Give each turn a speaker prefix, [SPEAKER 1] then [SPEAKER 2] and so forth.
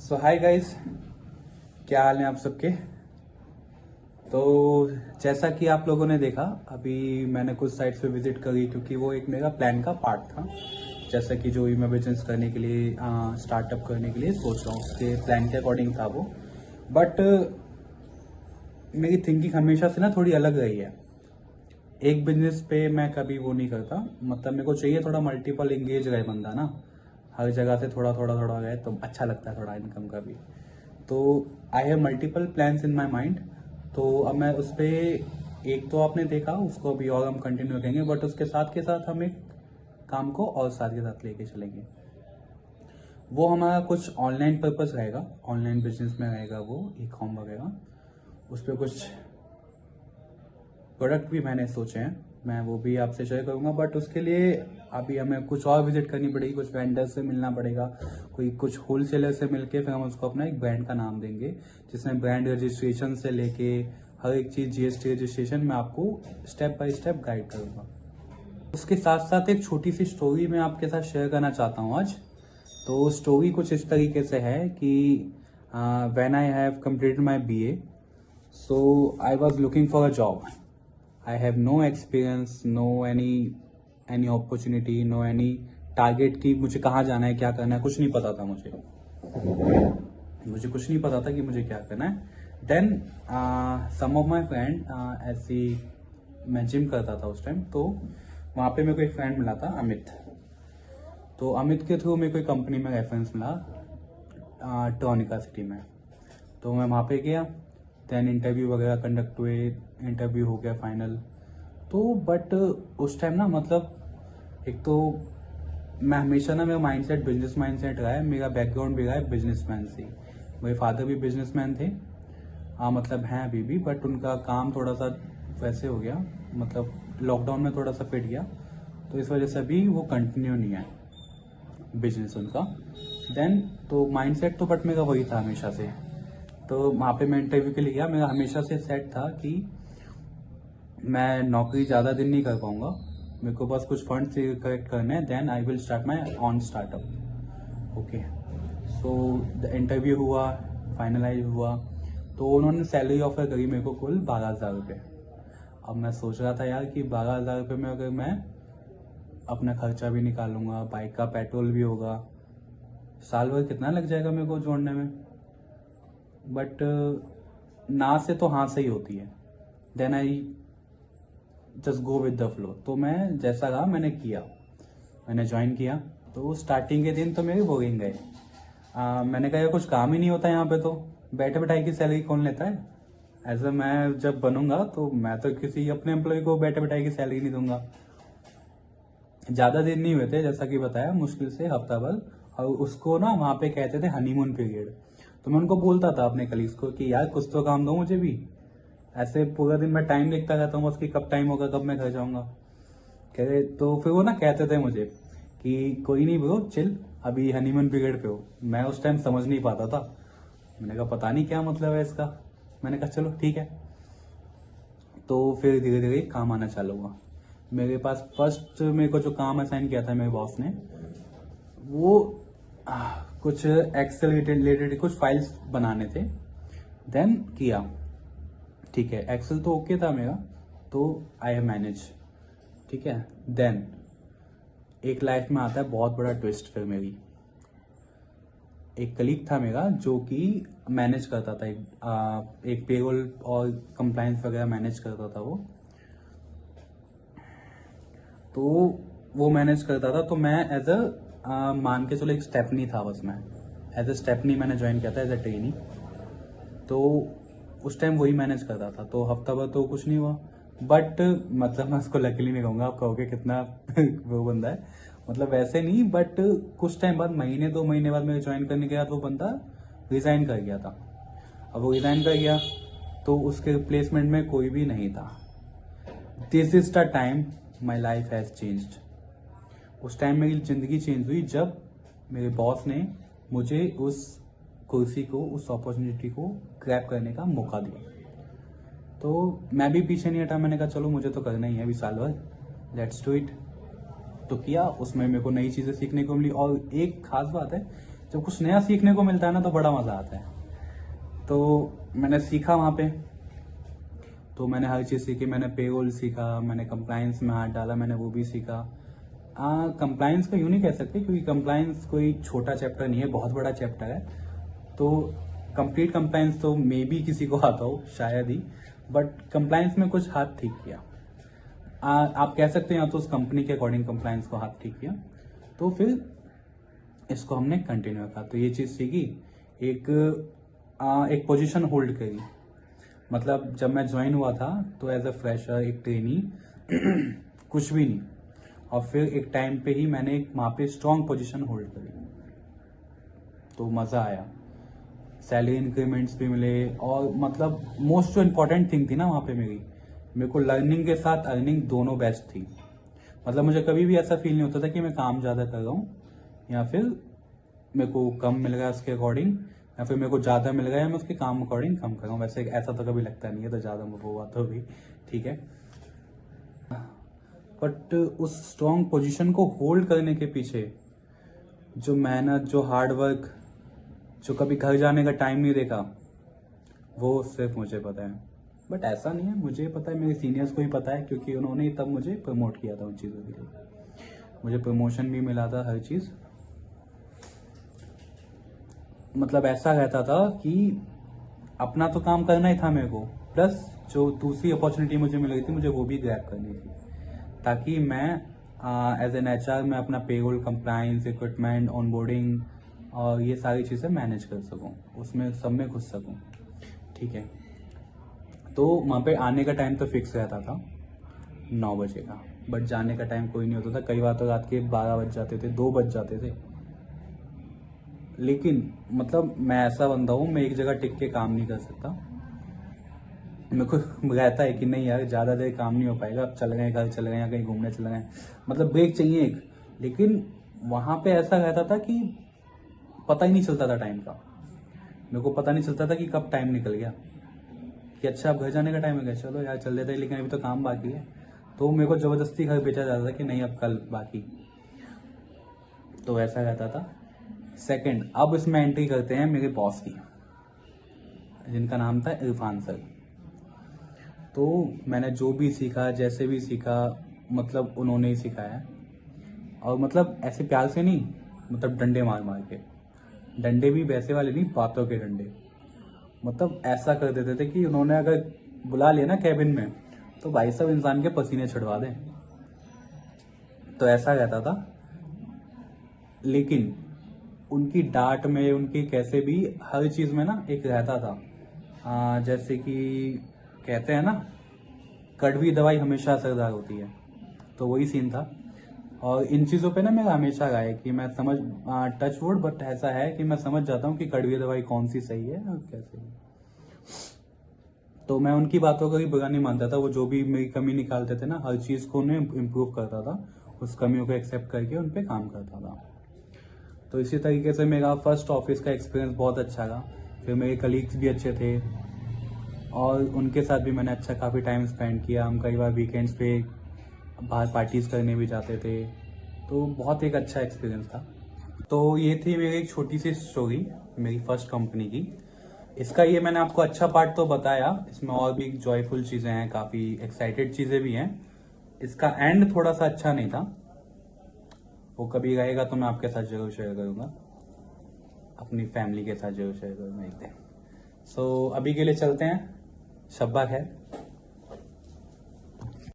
[SPEAKER 1] सो hi guys, क्या हाल है आप सबके। तो जैसा कि आप लोगों ने देखा, अभी मैंने कुछ साइट्स पे विजिट करी क्योंकि वो एक मेरा प्लान का पार्ट था। जैसा कि जो भी मैं बिजनेस करने के लिए स्टार्टअप करने के लिए सोच रहा हूँ, उसके प्लान के अकॉर्डिंग था वो। बट मेरी थिंकिंग हमेशा से ना थोड़ी अलग रही है। एक बिजनेस पे मैं कभी वो नहीं करता, मतलब मेरे को चाहिए थोड़ा मल्टीपल एंगेज रहे बंदा ना, हर जगह से थोड़ा थोड़ा थोड़ा रहे तो अच्छा लगता है, थोड़ा इनकम का भी। तो I have multiple plans in my mind. तो अब मैं उस पर एक तो आपने देखा, उसको अभी और हम कंटिन्यू करेंगे, बट उसके साथ हम एक काम को और साथ के साथ लेके चलेंगे। वो हमारा कुछ ऑनलाइन पर्पस रहेगा, ऑनलाइन बिजनेस में रहेगा, वो ई कॉम वगैरह। उस पर कुछ प्रोडक्ट भी मैंने सोचे हैं, मैं वो भी आपसे शेयर करूंगा। बट उसके लिए अभी हमें कुछ और विजिट करनी पड़ेगी, कुछ वेंडर से मिलना पड़ेगा, कोई कुछ होलसेलर से मिलके फिर हम उसको अपना एक ब्रांड का नाम देंगे, जिसमें ब्रांड रजिस्ट्रेशन से लेके हर एक चीज़, जीएसटी रजिस्ट्रेशन मैं आपको स्टेप बाय स्टेप गाइड करूंगा। उसके साथ साथ एक छोटी सी स्टोरी मैं आपके साथ शेयर करना चाहता हूँ आज। तो स्टोरी कुछ इस तरीके से है कि when I have completed my BA, so I was looking for a job. I have no experience, no any opportunity, no any target कि मुझे कहाँ जाना है, क्या करना है, कुछ नहीं पता था मुझे कुछ नहीं पता था कि मुझे क्या करना है। Then some of my friend, ऐसी मैं जिम करता था उस टाइम, तो वहाँ पे मेरे को एक फ्रेंड मिला था, अमित। तो अमित के थ्रू मेरे को एक कंपनी में रेफरेंस मिला, टॉनिका सिटी में। तो मैं वहाँ पे गया, देन इंटरव्यू वगैरह कंडक्ट हुए, इंटरव्यू हो गया फाइनल। तो बट उस टाइम ना, मतलब एक तो मैं हमेशा ना, मेरा माइंडसेट बिजनेस माइंडसेट रहा है, मेरा बैकग्राउंड भी रहा है बिजनेसमैन से। मेरे फादर भी बिजनेसमैन थे, मतलब हैं अभी भी, बट उनका काम थोड़ा सा वैसे हो गया, मतलब लॉकडाउन में थोड़ा सा पिट गया, तो इस वजह से अभी वो कंटिन्यू नहीं है बिजनेस उनका। देन तो माइंडसेट तो बट मेरा वही था हमेशा से। तो वहाँ पे मैं इंटरव्यू के लिए गया, मेरा हमेशा से सेट था कि मैं नौकरी ज़्यादा दिन नहीं कर पाऊंगा, मेरे को बस कुछ फंड कलेक्ट करने हैं, then I will start my on startup. Okay, so the interview हुआ, फाइनलाइज हुआ। तो उन्होंने सैलरी ऑफर करी मेरे को कुल 12,000 रुपये। अब मैं सोच रहा था यार कि 12,000 रुपये में अगर मैं अपना खर्चा भी निकालूंगा, बाइक का पेट्रोल भी होगा, साल भर कितना लग जाएगा मेरे को जोड़ने में। बट ना से तो हाँ से ही होती है। Then I just go with the flow. तो मैं जैसा कहा मैंने किया, मैंने ज्वाइन किया। तो स्टार्टिंग के दिन तो मेरे बोरिंग गए। मैंने कहा यार कुछ काम ही नहीं होता यहाँ पे, तो बैठे बैठाई की सैलरी कौन लेता है। ऐसा मैं जब बनूंगा तो मैं तो किसी अपने एम्प्लॉय को बैठे बैठाई की सैलरी नहीं दूंगा। ज्यादा दिन नहीं हुए थे, जैसा कि बताया, मुश्किल से हफ्ता भर। और उसको ना वहां पे कहते थे हनीमून पीरियड। तो मैं उनको बोलता था अपने कलीग्स को कि यार कुछ तो काम दो मुझे भी। ऐसे पूरा दिन मैं टाइम देखता रहता हूँ बस कि कब टाइम होगा, कब मैं घर जाऊंगा। कह रहे, तो फिर वो ना कहते थे मुझे कि कोई नहीं ब्रो, चिल, अभी हनीमून पीरियड पे हो। मैं उस टाइम समझ नहीं पाता था, मैंने कहा पता नहीं क्या मतलब है इसका। मैंने कहा चलो ठीक है। तो फिर धीरे धीरे काम आना चालू हुआ मेरे पास। फर्स्ट मेरे को जो काम असाइन किया था मेरे बॉस ने, वो कुछ एक्सेल रिलेटेड कुछ फाइल्स बनाने थे। देन किया, ठीक है, एक्सेल तो ओके था मेरा, तो आई हैव मैनेज, ठीक है। देन एक लाइफ में आता है बहुत बड़ा ट्विस्ट। फिर मेरी एक कलीग था मेरा जो कि मैनेज करता था, एक पेरोल और कंप्लायंस वगैरह मैनेज करता था वो। तो वो मैनेज करता था, तो मैं एज अ मान के चलो एक स्टेपनी था, बस मैं एज अ स्टेपनी मैंने ज्वाइन किया था, एज अ ट्रेनी। तो उस टाइम वही मैनेज करता था, तो हफ्ता भर तो कुछ नहीं हुआ। बट मतलब मैं उसको लकीली नहीं कहूँगा, आप कहोगे कितना वो बंदा है, मतलब वैसे नहीं, बट कुछ टाइम बाद, महीने 2 महीने बाद मेरे ज्वाइन करने के बाद वो बंदा रिजाइन कर गया था। अब वो रिजाइन कर गया तो उसके रिप्लेसमेंट में कोई भी नहीं था। This is the time my life has changed. उस टाइम मेरी जिंदगी चेंज हुई जब मेरे बॉस ने मुझे उस कुर्सी को, उस अपॉर्चुनिटी को ग्रैब करने का मौका दिया। तो मैं भी पीछे नहीं हटा, मैंने कहा चलो मुझे तो करना ही है अभी साल भर, लेट्स डू इट। तो किया, उसमें मेरे को नई चीज़ें सीखने को मिली। और एक खास बात है, जब कुछ नया सीखने को मिलता है ना तो बड़ा मजा आता है। तो मैंने सीखा वहाँ पे, तो मैंने हर चीज़ सीखी। मैंने पेरोल सीखा, मैंने कंप्लायंस में हाथ डाला, मैंने वो भी सीखा। कंप्लायंस को यूँ नहीं कह सकते क्योंकि कंप्लायंस कोई छोटा चैप्टर नहीं है, बहुत बड़ा चैप्टर है। तो कंप्लीट कंप्लायंस तो मे बी किसी को आता हो शायद ही, बट कंप्लायंस में कुछ हाथ ठीक किया। आप कह सकते हैं या तो उस कंपनी के अकॉर्डिंग कंप्लायंस को हाथ ठीक किया, तो फिर इसको हमने कंटिन्यू रखा। तो ये चीज़ सीखी, एक पोजीशन होल्ड करी। मतलब जब मैं ज्वाइन हुआ था तो एज अ फ्रेशर, एक ट्रेनी कुछ भी नहीं, और फिर एक टाइम पे ही मैंने एक वहाँ पे स्ट्रॉन्ग पोजीशन होल्ड करी, तो मज़ा आया। सैलरी इंक्रीमेंट्स भी मिले, और मतलब मोस्ट जो इम्पोर्टेंट थिंग थी ना वहाँ पे मेरे को लर्निंग के साथ अर्निंग दोनों बेस्ट थी। मतलब मुझे कभी भी ऐसा फील नहीं होता था कि मैं काम ज़्यादा कर रहा हूँ या फिर मेरे को कम मिल रहा है उसके अकॉर्डिंग, या फिर मेरे को ज़्यादा मिल रहा है मैं उसके काम अकॉर्डिंग कम कर रहा हूँ। वैसे ऐसा तो कभी लगता नहीं है, तो ज़्यादा हुआ तो भी ठीक है। बट उस स्ट्रॉन्ग पोजीशन को होल्ड करने के पीछे जो मेहनत, जो हार्ड वर्क, जो कभी घर जाने का टाइम नहीं देखा, वो सिर्फ मुझे पता है। बट ऐसा नहीं है, मुझे पता है, मेरे सीनियर्स को ही पता है, क्योंकि उन्होंने तब मुझे प्रमोट किया था उन चीज़ों के लिए। मुझे प्रमोशन भी मिला था, हर चीज़। मतलब ऐसा रहता था कि अपना तो काम करना ही था मेरे को, प्लस जो दूसरी अपॉर्चुनिटी मुझे मिल रही थी मुझे वो भी ग्रैब करनी थी, ताकि मैं एज एन HR मैं अपना पेरोल, कंप्लायंस, इक्विपमेंट, ऑनबोर्डिंग और ये सारी चीज़ें मैनेज कर सकूं, उसमें सब में घुस सकूं। ठीक है। तो वहाँ पे आने का टाइम तो फिक्स रहता था 9 बजे का, बट जाने का टाइम कोई नहीं होता था। कई बार तो रात के 12 बज जाते थे, 2 बज जाते थे। लेकिन मतलब मैं ऐसा बंदा हूँ, मैं एक जगह टिक के काम नहीं कर सकता। मेरे को रहता है कि नहीं यार, ज़्यादा देर काम नहीं हो पाएगा, अब चल गए घर, चल गए या कहीं घूमने चल गए, मतलब ब्रेक चाहिए एक। लेकिन वहाँ पे ऐसा रहता था कि पता ही नहीं चलता था टाइम का। मेरे को पता नहीं चलता था कि कब टाइम निकल गया, कि अच्छा अब घर जाने का टाइम हो गया, चलो यार चल देते हैं, लेकिन अभी तो काम बाकी है। तो मेरे को ज़बरदस्ती घर भेजा जाता था कि नहीं अब कल बाकी, तो ऐसा रहता था। सेकंड, अब इसमें एंट्री करते हैं मेरे बॉस की, जिनका नाम था इरफान सर। तो मैंने जो भी सीखा, जैसे भी सीखा, मतलब उन्होंने ही सिखाया। और मतलब ऐसे प्यार से नहीं, मतलब डंडे मार मार के। डंडे भी वैसे वाले नहीं, बातों के डंडे। मतलब ऐसा कर देते थे कि उन्होंने अगर बुला लिया ना कैबिन में, तो भाई साहब इंसान के पसीने छुड़वा दें। तो ऐसा रहता था। लेकिन उनकी डांट में, उनकी कैसे भी, हर चीज़ में ना एक रहता था। जैसे कि कहते हैं ना, कड़वी दवाई हमेशा असरदार होती है, तो वही सीन था। और इन चीज़ों पे ना मेरा हमेशा रहा है कि मैं समझ, टच वुड, बट ऐसा है कि मैं समझ जाता हूँ कि कड़वी दवाई कौन सी सही है और कैसे। तो मैं उनकी बातों का भी बुरा नहीं मानता था। वो जो भी मेरी कमी निकालते थे ना, हर चीज़ को उन्हें इम्प्रूव करता था, उस कमियों को एक्सेप्ट करके उन पर काम करता था। तो इसी तरीके से मेरा फर्स्ट ऑफिस का एक्सपीरियंस बहुत अच्छा रहा। फिर मेरे कलीग्स भी अच्छे थे, और उनके साथ भी मैंने अच्छा काफ़ी टाइम स्पेंड किया। हम कई बार वीकेंड्स पे बाहर पार्टीज़ करने भी जाते थे, तो बहुत एक अच्छा एक्सपीरियंस था। तो ये थी मेरी एक छोटी सी स्टोरी मेरी फर्स्ट कंपनी की। इसका ये मैंने आपको अच्छा पार्ट तो बताया, इसमें और भी जॉयफुल चीज़ें हैं, काफ़ी एक्साइटेड चीज़ें भी हैं। इसका एंड थोड़ा सा अच्छा नहीं था, वो कभी रहेगा तो मैं आपके साथ जरूर शेयर करूँगा, अपनी फैमिली के साथ जरूर शेयर करूँगा एक दिन। सो अभी के लिए चलते हैं, शब्बा खैर।